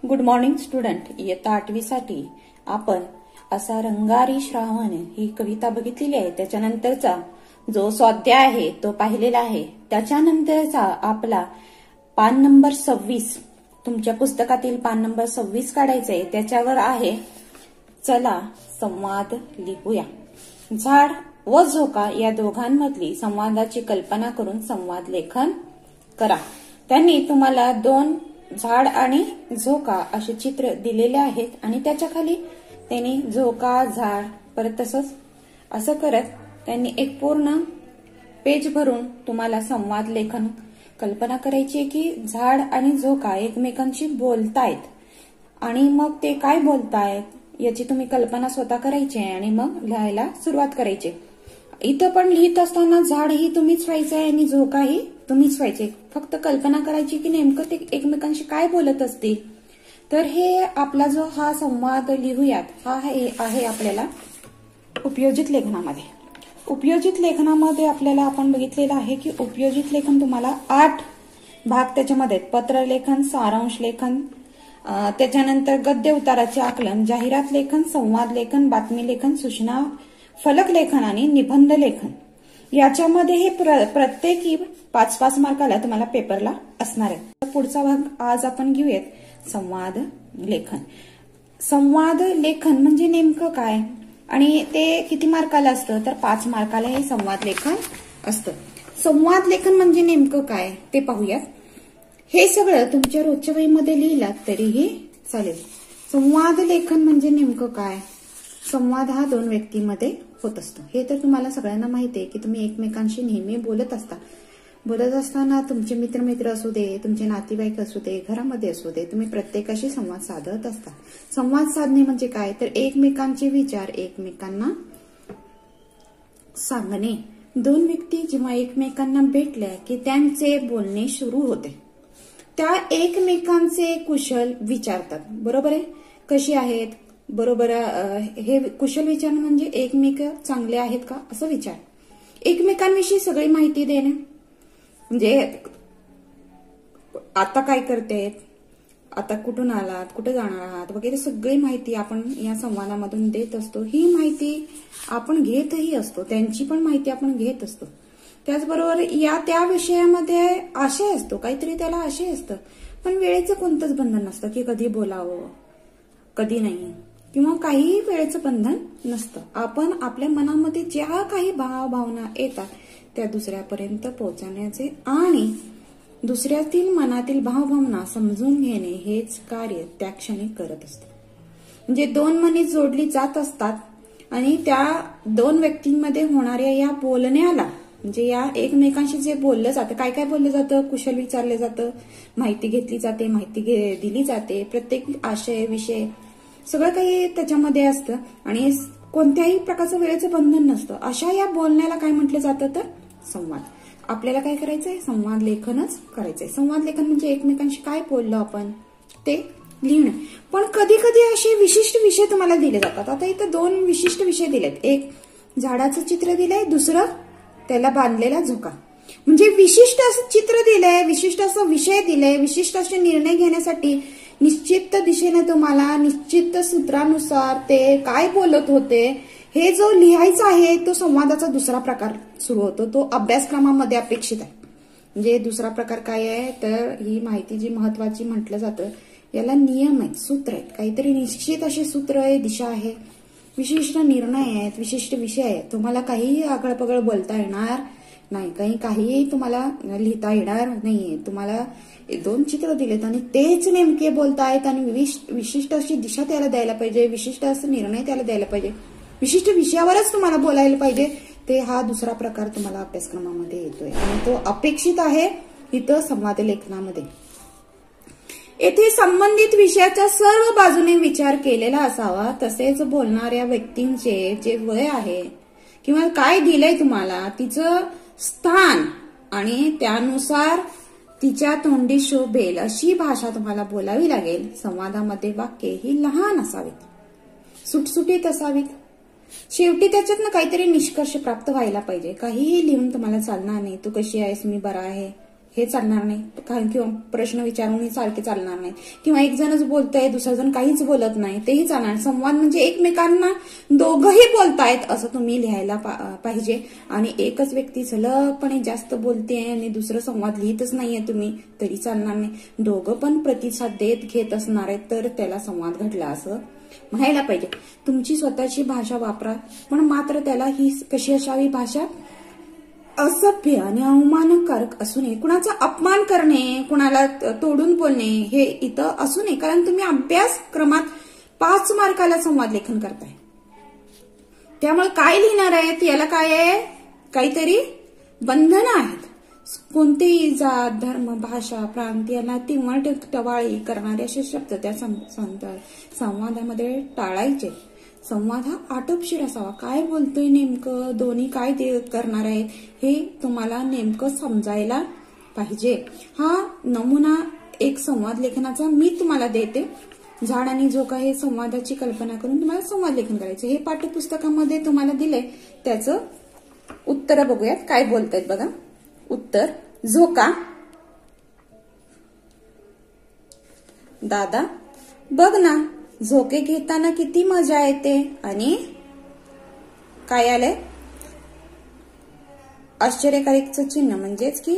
Good morning student. इयत्ता 8वी साठी आपण असा रंगारी श्रावण ही कविता बघितलेली आहे. त्याच्यानंतरचा जो स्वाध्याय आहे तो पाहिलेला आहे. त्याच्यानंतरचा आपला पान नंबर 26 तुमच्या पुस्तकातील पान नंबर 26 काढायचंय. त्याच्यावर आहे चला संवाद लिहूया. झाड व झोका या दोघांमधली संवादाची कल्पना करून संवाद लेखन करा. त्यांनी तुम्हाला 2 झाड आणि झोका असे चित्र दिलेले आहेत आणि त्याच्या खाली त्यांनी झोका झाड परत तसंच असं करत त्यांनी एक पूर्ण पेज भरून तुम्हाला संवाद लेखन कल्पना करायची आहे की झाड आणि झोका एकमेकांशी बोलतायत आणि मग ते काय बोलतायत याची तुम्ही कल्पना स्वतः करायची आहे आणि मग लिहायला सुरुवात करायची. इथं पण लिहित असताना झाड ही तुम्हीच व्हायचंय आणि झोका ही तुम्हीच व्हायचे. फक्त कल्पना करायची की नेमकं ते एकमेकांशी काय बोलत असतील. तर हे आपला जो हा संवाद लिहूयात हा आहे आपल्याला उपयोजित लेखनामध्ये. उपयोजित लेखनामध्ये आपल्याला आपण बघितलेलं आहे की उपयोजित लेखन तुम्हाला 8 भाग त्याच्यामध्ये पत्रलेखन, सारांश लेखन, त्याच्यानंतर गद्य उताराचे आकलन, जाहिरात लेखन, संवाद लेखन, बातमी लेखन, सूचना फलक लेखन आणि निबंध लेखन याच्यामध्ये हे प्रत्येकी 5-5 मार्काला तुम्हाला पेपरला असणार आहे. पुढचा भाग आज आपण घेऊयात संवाद लेखन. संवाद लेखन म्हणजे नेमकं काय आणि ते किती मार्काला असतं तर 5 मार्काला हे संवाद लेखन असतं. संवाद लेखन म्हणजे नेमकं काय ते पाहूयात. हे सगळं तुमच्या रोजच्या वहीमध्ये लिहिलात तरीही चालेल. संवाद लेखन म्हणजे नेमकं काय. संवाद हा 2 व्यक्तींमध्ये होत असतो. हे तर तुम्हाला सगळ्यांना माहिती आहे की तुम्ही एकमेकांशी नेहमी बोलत असता. बोलत असताना तुमचे मित्र असू दे, तुमचे नातेवाईक असू दे, घरामध्ये असू दे, तुम्ही प्रत्येकाशी संवाद साधत असता. संवाद साधणे म्हणजे काय तर एकमेकांचे विचार एकमेकांना सांगणे. 2 व्यक्ती जेव्हा एकमेकांना भेटल्या की त्यांचे बोलणे सुरू होते. त्या एकमेकांचे कुशल विचारतात. बरोबर आहे. कशी आहेत बरोबर. हे कुशल विचार म्हणजे एकमेक चांगले आहेत का असं विचार. एकमेकांविषयी सगळी माहिती देणे म्हणजे आता काय करतेत, आता कुठून आलात, कुठे जाणार आहात वगैरे सगळी माहिती आपण या संवादामधून देत असतो. ही माहिती आपण घेतही असतो. त्यांची पण माहिती आपण घेत असतो. त्याचबरोबर त्या विषयामध्ये आशय असतो, काहीतरी त्याला आशय असतं. पण वेळेचं कोणतंच बंधन नसतं की कधी बोलावं कधी नाही किंवा काही वेळेचं बंधन नसतं. आपण आपल्या मनामध्ये ज्या काही भावना येतात त्या दुसऱ्यापर्यंत पोहोचवण्याचे आणि दुसऱ्यातील मनातील भावभावना समजून घेणे हेच कार्य त्या क्षणी करत असतो. म्हणजे 2 मने जोडली जात असतात आणि त्या 2 व्यक्तींमध्ये होणाऱ्या या बोलण्याला म्हणजे या एकमेकांशी जे बोललं जातं, काय काय बोललं जातं, कुशल विचारलं जातं, माहिती घेतली जाते, माहिती दिली जाते, प्रत्येक आशय विषय सगळं काही त्याच्यामध्ये असतं आणि कोणत्याही प्रकारचं वेळेचं बंधन नसतं. अशा या बोलण्याला काय म्हटलं जातं तर संवाद. आपल्याला काय करायचंय संवाद लेखनच करायचंय. संवाद लेखन म्हणजे एकमेकांशी काय बोललो आपण ते लिहिणं. पण कधी कधी असे विशिष्ट विषय तुम्हाला दिले जातात. आता इथं 2 विशिष्ट विषय दिलेत. एक झाडाचं चित्र दिलंय, दुसरं त्याला बांधलेला झोका. म्हणजे विशिष्ट असं चित्र दिलंय, विशिष्ट असं विषय दिलंय, विशिष्ट असे निर्णय घेण्यासाठी निश्चित दिशेने तुम्हाला निश्चित सूत्रानुसार ते काय बोलत होते हे जो लिहायचा आहे तो संवादाचा दुसरा प्रकार सुरू होतो. तो अभ्यासक्रमामध्ये अपेक्षित आहे. म्हणजे दुसरा प्रकार काय आहे तर ही माहिती जी महत्वाची म्हटलं जातं याला नियम आहेत, सूत्र आहेत. काहीतरी निश्चित असे सूत्र आहे, दिशा आहे, विशिष्ट निर्णय आहेत, विशिष्ट विषय आहेत. तुम्हाला काहीही आगळपगळ बोलता येणार नाही, काहीही तुम्हाला लिहिता येणार नाहीये. तुम्हाला 2 चित्र दिलेत आणि तेच नेमके बोलतायत आणि विशिष्ट अशी दिशा त्याला द्यायला पाहिजे, विशिष्ट असं निर्णय त्याला द्यायला पाहिजे, विशिष्ट विषयावरच तुम्हाला बोलायला पाहिजे. ते हा दुसरा प्रकार तुम्हाला अभ्यासक्रमामध्ये येतोय आणि तो अपेक्षित आहे इथं संवाद लेखनामध्ये. येथे संबंधित विषयाच्या सर्व बाजूने विचार केलेला असावा. तसेच बोलणाऱ्या व्यक्तींचे जे वय आहे किंवा काय दिलंय तुम्हाला तिचं स्थान आणि त्यानुसार तिच्या तोंडी शोभेल अशी भाषा तुम्हाला बोलावी लागेल. संवादामध्ये वाक्ये ही लहान असावीत, सुटसुटीत असावीत. शेवटी त्याच्यातनं काहीतरी निष्कर्ष प्राप्त व्हायला पाहिजे. काहीही लिहून तुम्हाला चालणार नाही. तू कशी आहेस, मी बरा आहे, हे चालणार नाही, कारण किंवा प्रश्न विचारून सारखे चालणार नाही, किंवा एक जणच बोलतंय दुसरा जण काहीच बोलत नाही तेही चालणार. संवाद म्हणजे एकमेकांना दोघंही बोलतायत असं तुम्ही लिहायला पाहिजे. आणि एकच व्यक्ती सलगपणे जास्त बोलते आणि दुसरं संवाद लिहितच नाहीये तुम्ही तरी चालणार नाही. दोघं पण प्रतिसाद देत घेत असणार आहेत तर त्याला संवाद घडला असं म्हणायला पाहिजे. तुमची स्वतःची भाषा वापरा, पण मात्र त्याला ही कशी असावी भाषा, असभ्य आणि अवमानकारक असू नये. कुणाचा अपमान करणे, कुणाला तोडून बोलणे हे इथं असू नये, कारण तुम्ही अभ्यासक्रमात 5 मार्काला संवाद लेखन करताय. त्यामुळे काय लिहिणार आहेत याला काय आहे, काहीतरी बंधनं आहेत. कोणतेही जात धर्म भाषा प्रांत याला तिंवट टवाळी करणारे असे शब्द त्या संवादामध्ये टाळायचे. संवाद हा आटोपशीर असावा. काय बोलतोय नेमकं, दोन्ही काय करणार आहेत हे तुम्हाला नेमकं समजायला पाहिजे. हा नमुना एक संवाद लेखनाचा मी तुम्हाला देते. झाड आणि झोका हे संवादाची कल्पना करून तुम्हाला संवाद लेखन करायचं. हे पाठ्यपुस्तकामध्ये तुम्हाला दिलंय, त्याचं उत्तर बघूयात काय बोलतायत बघा. उत्तर, झोका. दादा, बघ ना झोके घेताना किती मजा येते. आणि काय आलंय, आश्चर्यकारकचं चिन्ह, म्हणजेच की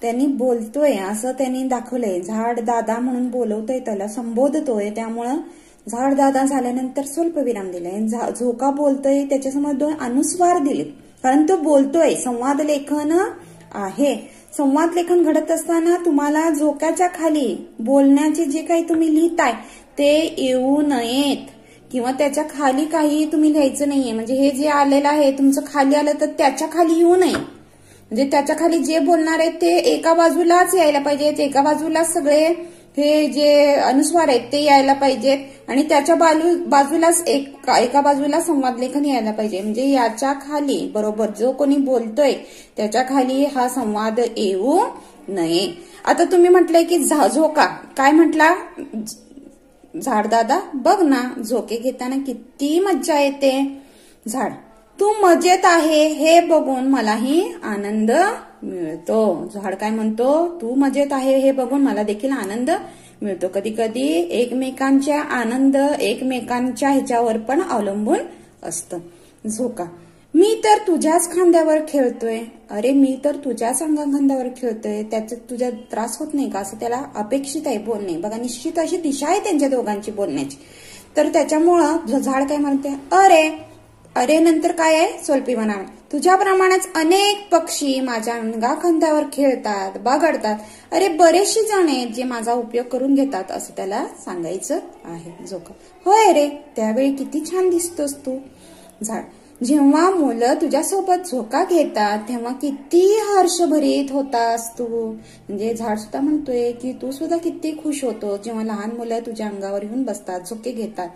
त्यांनी बोलतोय असं त्यांनी दाखवलंय. झाड दादा म्हणून बोलवतोय, त्याला संबोधतोय, त्यामुळं झाड दादा झाल्यानंतर स्वल्पविराम दिलाय. झोका बोलतोय, त्याच्यासमोर 2 अनुस्वार दिले, कारण तो बोलतोय. संवाद लेखन आहे. संवाद लेखन घडत असताना तुम्हाला झोक्याच्या खाली बोलण्याचे जे काही तुम्ही लिहिताय ते येऊ नयेत, किंवा त्याच्या खाली काही तुम्ही लिहायचं नाहीये. म्हणजे हे जे आलेलं आहे तुमचं खाली आलं तर त्याच्या खाली येऊ नये. म्हणजे त्याच्या खाली जे बोलणार आहेत ते एका बाजूलाच यायला पाहिजेत, एका बाजूलाच सगळे हे जे अनुस्वार आहेत ते यायला पाहिजेत, आणि त्याच्या बाजूलाच एका बाजूला संवाद लेखन यायला पाहिजे. म्हणजे याच्या खाली बरोबर जो कोणी बोलतोय त्याच्या खाली हा संवाद येऊ नये. आता तुम्ही म्हटलंय की झोका, काय म्हटला, झाड दादा बघ ना झोके घेताना किती मज्जा येते. झाड, तू मजेत आहे हे बघून मलाही आनंद मिळतो. झाड काय म्हणतो, तू मजेत आहे हे बघून मला देखील आनंद मिळतो. कधी कधी एकमेकांच्या आनंद एकमेकांच्या ह्याच्यावर पण अवलंबून असतं. झोका, मी तर तुझ्याच खांद्यावर खेळतोय. अरे मी तर तुझ्याच खांद्यावर खेळतोय, त्याचा तुझ्या त्रास होत नाही का, असं त्याला अपेक्षित आहे बोलणे. बघा निश्चित अशी दिशा आहे त्यांच्या दोघांची बोलण्याची. तर त्याच्यामुळं झाड काय म्हणते, अरे अरे नंतर काय आहे, स्वल्पी म्हणावे, तुझ्याप्रमाणेच अनेक पक्षी माझ्या अंगाखांद्यावर खेळतात बागडतात. अरे बरेचसे जण आहेत जे माझा उपयोग करून घेतात असं त्याला सांगायचं आहे. झोका, होय रे त्यावेळी किती छान दिसतोस तू. झाड, जेव्हा मुलं तुझ्यासोबत झोका घेतात तेव्हा किती हर्षभरीत होतास तू. म्हणजे झाड सुद्धा म्हणतोय की तू सुद्धा किती खुश होतो जेव्हा लहान मुलं तुझ्या अंगावर येऊन बसतात, झोके घेतात.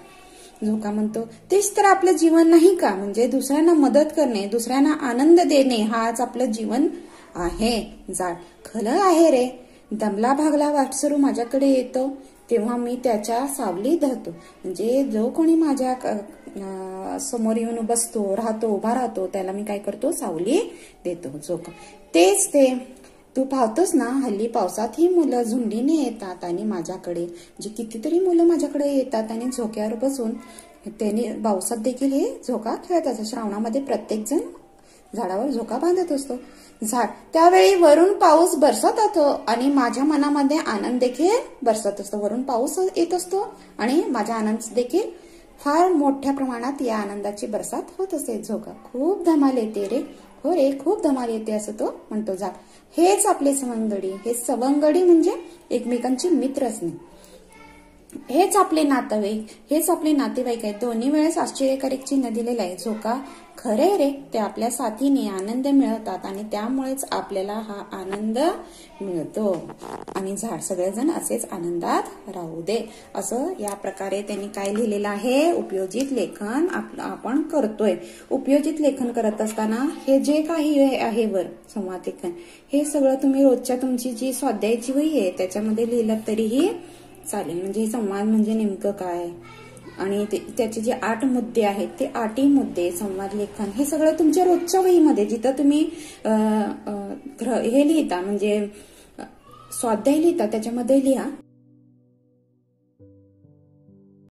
झोका म्हणतो, तेच तर आपलं जीवन नाही का. म्हणजे दुसऱ्यांना मदत करणे, दुसऱ्यांना आनंद देणे हाच आपलं जीवन आहे. झाड, खरं आहे रे, दमला भागला वाटसरू माझ्याकडे येतो तेव्हा मी त्याच्या सावली धरतो. म्हणजे जो कोणी माझ्या समोर येऊन बसतो उभा राहतो त्याला मी काय करतो, सावली देतो. झोका, तेच ते तू पाहतोस ना, हल्ली पावसात ही मुलं झुंडीने येतात आणि माझ्याकडे, म्हणजे कितीतरी मुलं माझ्याकडे येतात आणि झोक्यावर बसून त्याने पावसात देखील हे झोका खेळत असतात. श्रावणामध्ये प्रत्येक जण झाडावर झोका बांधत असतो. झाड, त्यावेळी वरून पाऊस बरसत असतो आणि माझ्या मनामध्ये आनंद देखील बरसत असतो. वरून पाऊस येत असतो आणि माझा आनंद देखील फार मोठ्या प्रमाणात या आनंदाची बरसात होत असते. झोका, खूप धमाल येते रे. हो रे, खूप धमाल येते असं तो म्हणतो. झाड, हेच आपले सवंगडी. हे सवंगडी म्हणजे एकमेकांचे मित्र असणे. हेच आपले नातेवाईक, हेच आपले नातेवाईक आहेत. दोन्ही वेळेस आश्चर्यकारक चिन्ह दिलेलं आहे. झोका, खरे रे, ते आपल्या साथीने आनंद मिळवतात आणि त्यामुळेच आपल्याला हा आनंद मिळतो. आणि झाड, सगळेजण असेच आनंदात राहू दे. असं या प्रकारे त्यांनी काय लिहिलेलं आहे, उपयोजित लेखन आपण करतोय. उपयोजित लेखन करत असताना हे जे काही आहे वर संवाद लेखन, हे सगळं तुम्ही रोजच्या तुमची जी स्वाध्यायाची वही आहे त्याच्यामध्ये लिहिलं तरीही चालेल. म्हणजे संवाद म्हणजे नेमकं काय आणि त्याचे जे 8 मुद्दे आहेत ते 8ही मुद्दे संवाद लेखन हे सगळं तुमच्या रोजच्या वहीमध्ये जिथं तुम्ही हे लिहिता म्हणजे स्वाध्याय लिहिता त्याच्यामध्ये लिहा